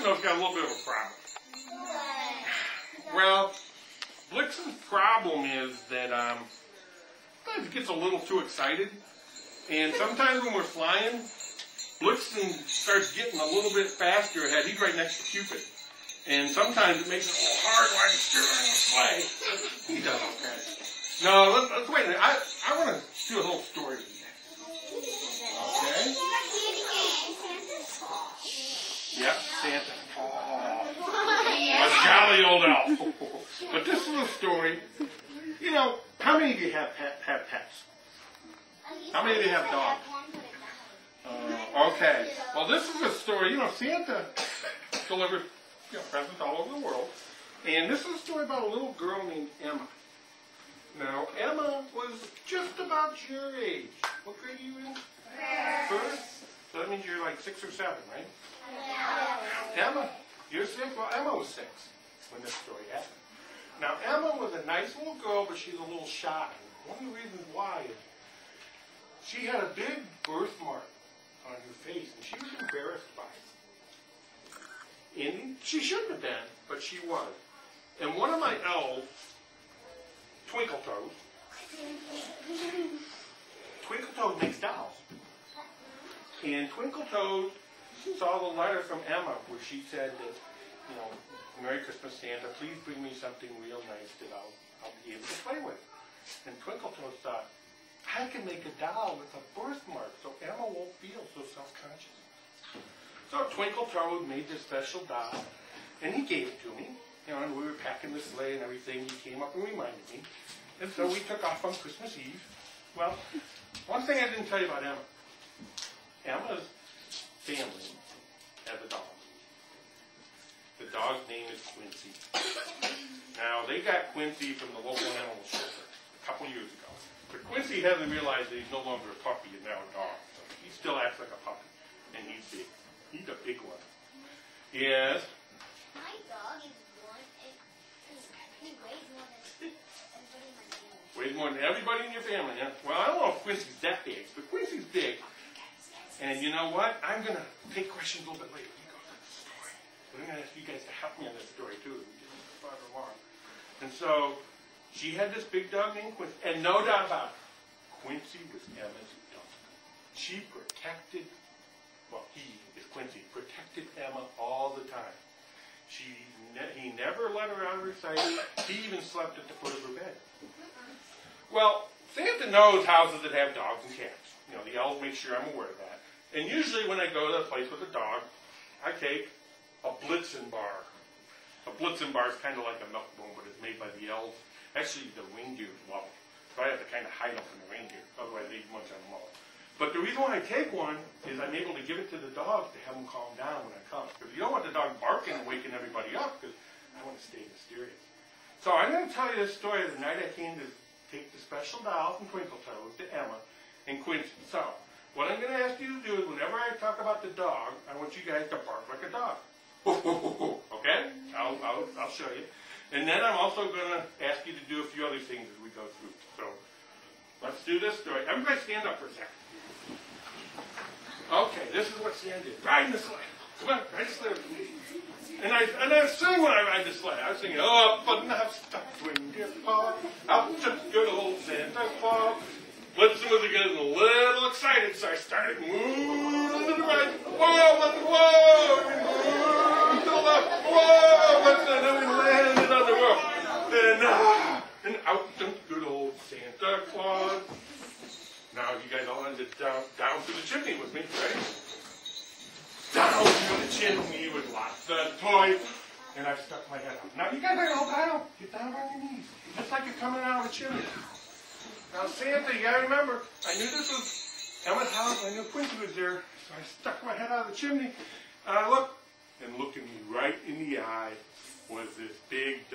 Blitzno's got a little bit of a problem. Well, Blitz's problem is that sometimes he gets a little too excited. And sometimes when we're flying, Blitzen starts getting a little bit faster ahead. He's right next to Cupid. And sometimes it makes it a little hard while he's steering the sleigh. He does okay. No, let's wait a minute. I want to do a little story with you. Okay? Yep, Santa. A jolly old elf. But this is a story. You know, how many of you have pets? How many of you have dogs? Okay. Well, this is a story. You know, Santa delivers presents all over the world. And this is a story about a little girl named Emma. Now, Emma was just about your age. What grade are you in? First? So that means you're like 6 or 7, right? Emma, you're 6? Well, Emma was 6 when this story happened. Now, Emma was a nice little girl, but she's a little shy. One of the reasons why is she had a big birthmark on her face, and she was embarrassed by it. And she shouldn't have been, but she was. And one of my elves, Twinkletoes makes dolls. And Twinkletoes saw the letter from Emma where she said that, you know, Merry Christmas, Santa, please bring me something real nice that I'll be able to play with. And Twinkletoes thought, I can make a doll with a birthmark so Emma won't feel so self-conscious. So Twinkletoes made this special doll, and he gave it to me. You know, and we were packing the sleigh and everything. He came up and reminded me. And so we took off on Christmas Eve. Well, one thing I didn't tell you about Emma. Emma's family has a dog. The dog's name is Quincy. Now, they got Quincy from the local animal shelter a couple years ago. But Quincy hasn't realized that he's no longer a puppy and now a dog. So he still acts like a puppy. And he's big. He's a big one. Yes? My dog is one. He weighs more than everybody in my family. Weighs more than everybody in your family, huh? Well, I don't know if Quincy's that big, but Quincy's big. And you know what? I'm going to take questions a little bit later. You go to the story. But I'm going to ask you guys to help me on this story, too. We get a little farther along. And so, she had this big dog named Quincy. And no doubt about it, Quincy was Emma's dog. She protected, well, Quincy protected Emma all the time. He never let her out of her sight. He even slept at the foot of her bed. Well, Santa knows houses that have dogs and cats. You know, the elves make sure I'm aware of that. And usually when I go to a place with a dog, I take a Blitzen bar. A Blitzen bar is kind of like a milk bone, but it's made by the elves. Actually, the reindeers love it. So I have to kind of hide them from the reindeer. Otherwise, they munch on them all. But the reason why I take one is I'm able to give it to the dogs to have them calm down when I come. Because you don't want the dog barking and waking everybody up, because I want to stay mysterious. So I'm going to tell you this story of the night I came to take the special doll from Twinkletoes to Emma and Quincy. So what I'm going to ask you to do is whenever I talk about the dog, I want you guys to bark like a dog. Okay? I'll show you. And then I'm also going to ask you to do a few other things as we go through. So let's do this story. Everybody stand up for a second. Okay, this is what Santa did. Riding the sleigh. Come on, ride the sleigh with me. And I sing when I ride the sleigh. I was singing, oh, but now stop when you fall. Out just good old Santa Claus. Blitzen was getting a little excited, so I started moving to the right. Whoa, Blitzen, whoa! Move to the left. Whoa, Blitzen, and then we landed on the roof. And out jumped good old Santa Claus. Now you guys all ended down through the chimney with me, ready? Down through the chimney with lots of toys. And I stuck my head out. Now you guys are all down. Get down on your knees. Just like you're coming out of the chimney. Now Santa, you gotta remember, I knew this was Emma's house, I knew Quincy was there, so I stuck my head out of the chimney. And I looked, and looking me right in the eye was this big